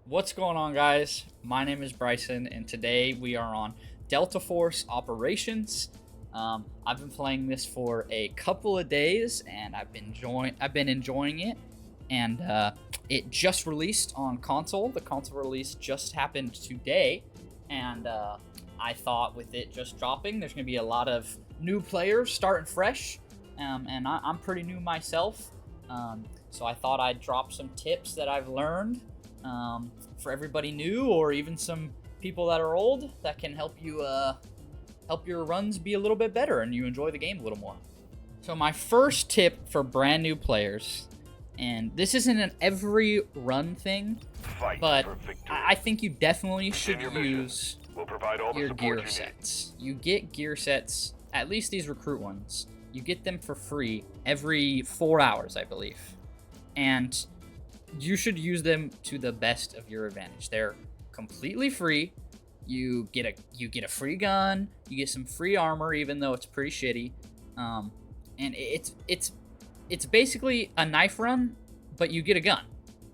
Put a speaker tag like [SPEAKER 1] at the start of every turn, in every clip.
[SPEAKER 1] What's going on, guys? My name is Bryson, and today we are on Delta Force Operations. I've been playing this for a couple of days, and I've been enjoying it. And it just released on console. The console release just happened today, and I thought with it just dropping, there's going to be a lot of new players starting fresh. And I'm pretty new myself, so I thought I'd drop some tips that I've learned for everybody new, or even some people that are old, that can help you help your runs be a little bit better and you enjoy the game a little more. So my first tip for brand new players, and this isn't an every run thing, but I think you definitely should use your gear sets. You get gear sets, at least these recruit ones. You get them for free every 4 hours, I believe. And you should use them to the best of your advantage. They're completely free. You get a free gun. You get some free armor, even though it's pretty shitty. And it's basically a knife run, but you get a gun.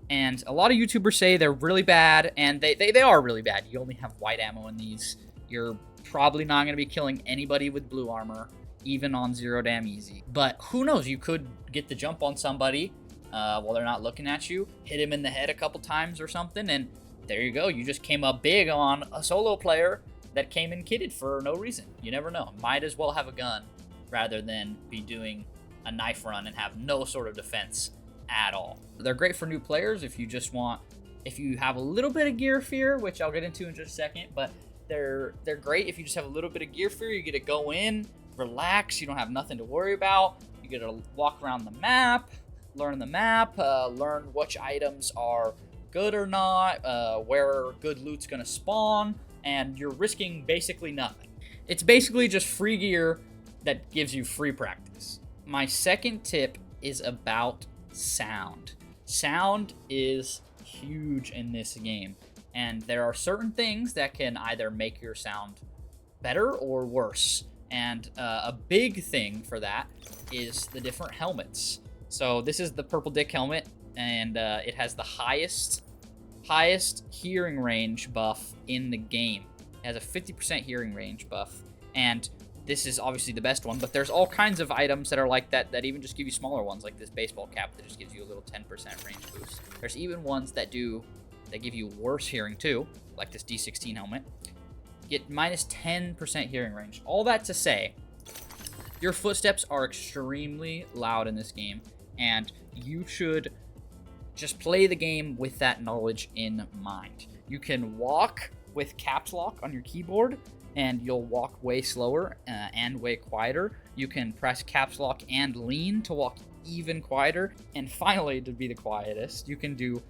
[SPEAKER 1] And a lot of YouTubers say they're really bad, and they are really bad. You only have white ammo in these. You're probably not going to be killing anybody with blue armor, even on 0 damn easy. But who knows? You could get the jump on somebody while they're not looking at you, hit him in the head a couple times or something, and there you go. You just came up big on a solo player that came in kitted for no reason. You never know. Might as well have a gun rather than be doing a knife run and have no sort of defense at all. They're great for new players if you have a little bit of gear fear, which I'll get into in just a second, but they're great if you just have a little bit of gear fear. You get to go in, relax, you don't have nothing to worry about. You get to walk around the map, learn the map, learn which items are good or not, where good loot's gonna spawn, and you're risking basically nothing. It's basically just free gear that gives you free practice. My second tip is about sound. Sound is huge in this game, and there are certain things that can either make your sound better or worse. And a big thing for that is the different helmets. So this is the Purple Dick helmet, and it has the highest hearing range buff in the game. It has a 50% hearing range buff, and this is obviously the best one, but there's all kinds of items that are like that even just give you smaller ones, like this baseball cap that just gives you a little 10% range boost. There's even ones that give you worse hearing too, like this D16 helmet. Get minus 10% hearing range. All that to say, your footsteps are extremely loud in this game, and you should just play the game with that knowledge in mind. You can walk with caps lock on your keyboard, and you'll walk way slower and way quieter. You can press caps lock and lean to walk even quieter. And finally, to be the quietest, you can do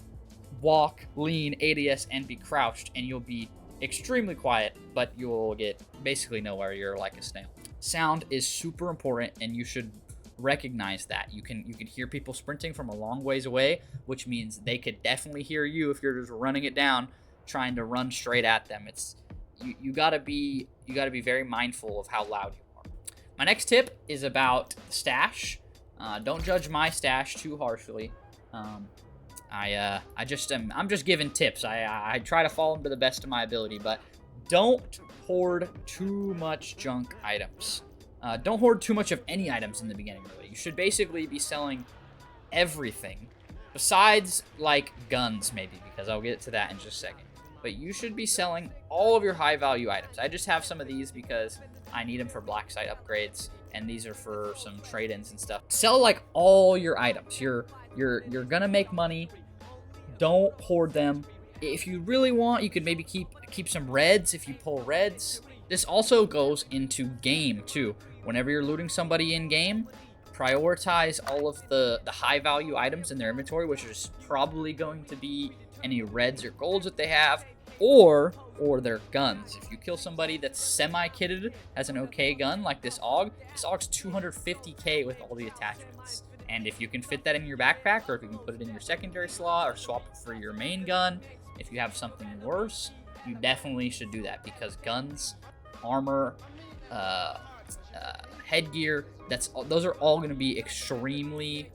[SPEAKER 1] walk, lean, ADS, and be crouched, and you'll be extremely quiet, but you'll get basically nowhere. You're like a snail. Sound is super important, and you should recognize that. You can hear people sprinting from a long ways away, which means they could definitely hear you if you're just running it down, trying to run straight at them. You gotta be very mindful of how loud you are. My next tip is about stash. Don't judge my stash too harshly. I'm just giving tips. I try to follow them to the best of my ability, but don't hoard too much junk items. Don't hoard too much of any items in the beginning, really. You should basically be selling everything, besides, like, guns, maybe, because I'll get to that in just a second. But you should be selling all of your high-value items. I just have some of these because I need them for black site upgrades, and these are for some trade-ins and stuff. Sell, like, all your items. You're gonna make money. Don't hoard them. If you really want, you could maybe keep some reds if you pull reds. This also goes into game, too. Whenever you're looting somebody in game, prioritize all of the high value items in their inventory, which is probably going to be any reds or golds that they have, or their guns. If you kill somebody that's semi-kitted, has an okay gun, like this AUG, this AUG's 250k with all the attachments. And if you can fit that in your backpack, or if you can put it in your secondary slot, or swap it for your main gun, if you have something worse, you definitely should do that, because guns, armor, headgear, those are all going to be extremely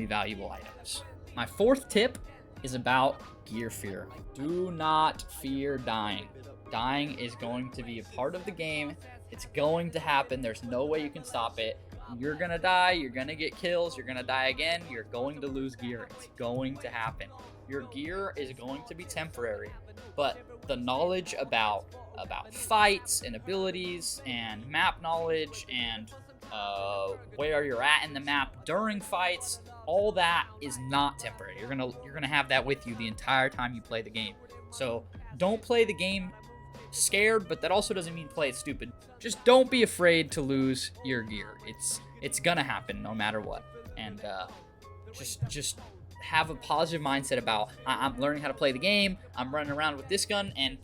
[SPEAKER 1] valuable items. My fourth tip is about gear fear. Do not fear dying. Dying is going to be a part of the game. It's going to happen. There's no way you can stop it. You're going to die. You're going to get kills. You're going to die again. You're going to lose gear. It's going to happen. Your gear is going to be temporary. But the knowledge about fights and abilities and map knowledge and where you're at in the map during fights, all that is not temporary. You're gonna have that with you the entire time you play the game. So don't play the game scared, but that also doesn't mean play it stupid. Just don't be afraid to lose your gear. It's gonna happen no matter what. And just have a positive mindset about I'm learning how to play the game. I'm running around with this gun, and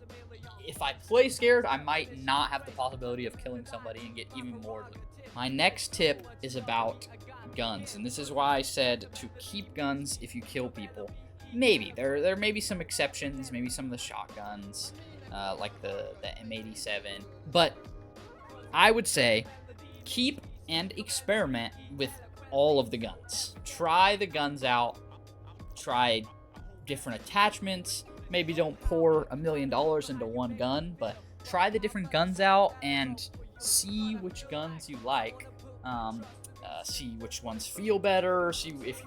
[SPEAKER 1] if I play scared, I might not have the possibility of killing somebody and get even more loot. My next tip is about guns, and this is why I said to keep guns if you kill people. Maybe there may be some exceptions, maybe some of the shotguns, like the M87, but I would say keep and experiment with all of the guns. Try the guns out, try different attachments. Maybe don't pour $1 million into one gun, but try the different guns out and see which guns you like. See which ones feel better. See if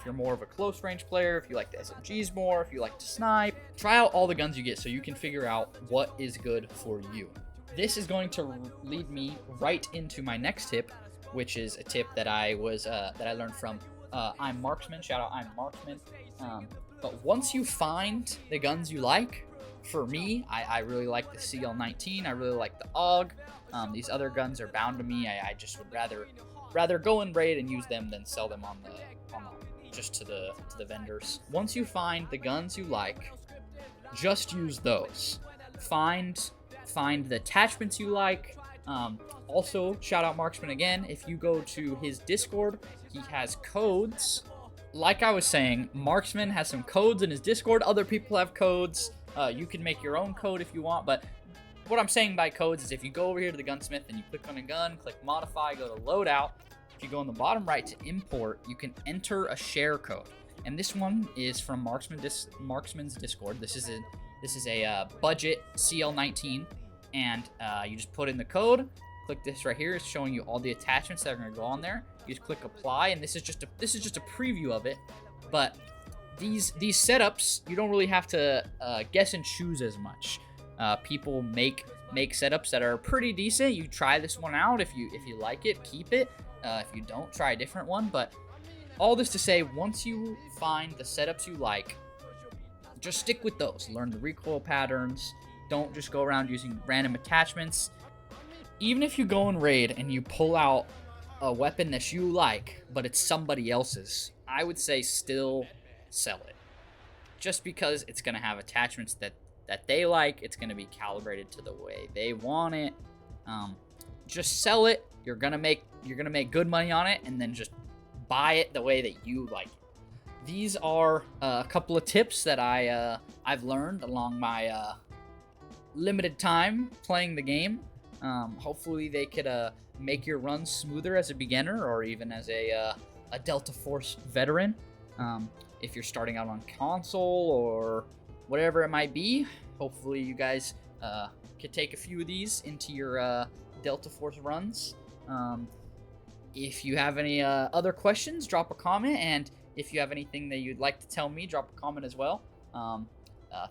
[SPEAKER 1] you're more of a close range player, if you like the SMGs more, if you like to snipe. Try out all the guns you get so you can figure out what is good for you. This is going to lead me right into my next tip, which is a tip that I learned from I'm Marksman. Shout out I'm Marksman. But once you find the guns you like, for me, I really like the CL19. I really like the AUG. These other guns are bound to me. I just would rather go and raid and use them than sell them just to the vendors. Once you find the guns you like, just use those. Find the attachments you like. Also, shout out Marksman again. If you go to his Discord, he has codes. Like I was saying, Marksman has some codes in his Discord. Other people have codes. You can make your own code if you want, but what I'm saying by codes is if you go over here to the gunsmith and you click on a gun, click modify, go to loadout. If you go on the bottom right to import, you can enter a share code. And this one is from Marksman's Discord. This is a budget CL19, and you just put in the code. Click this right here. It's showing you all the attachments that are going to go on there. You just click apply, and this is just a preview of it. But these setups, you don't really have to guess and choose as much. People make setups that are pretty decent. You try this one out. If you like it, keep it. If you don't, try a different one. But all this to say, once you find the setups you like, just stick with those. Learn the recoil patterns. Don't just go around using random attachments. Even if you go and raid and you pull out a weapon that you like, but it's somebody else's, I would say still sell it. Just because it's going to have attachments that they like, it's going to be calibrated to the way they want it. Just sell it. You're going to make good money on it, and then just buy it the way that you like it. These are a couple of tips that I've learned along my limited time playing the game. Hopefully they could make your run smoother as a beginner or even as a Delta Force veteran. If you're starting out on console or whatever it might be, hopefully you guys could take a few of these into your Delta Force runs. If you have any other questions, drop a comment, and if you have anything that you'd like to tell me, drop a comment as well.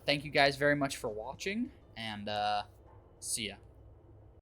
[SPEAKER 1] Thank you guys very much for watching, and see ya.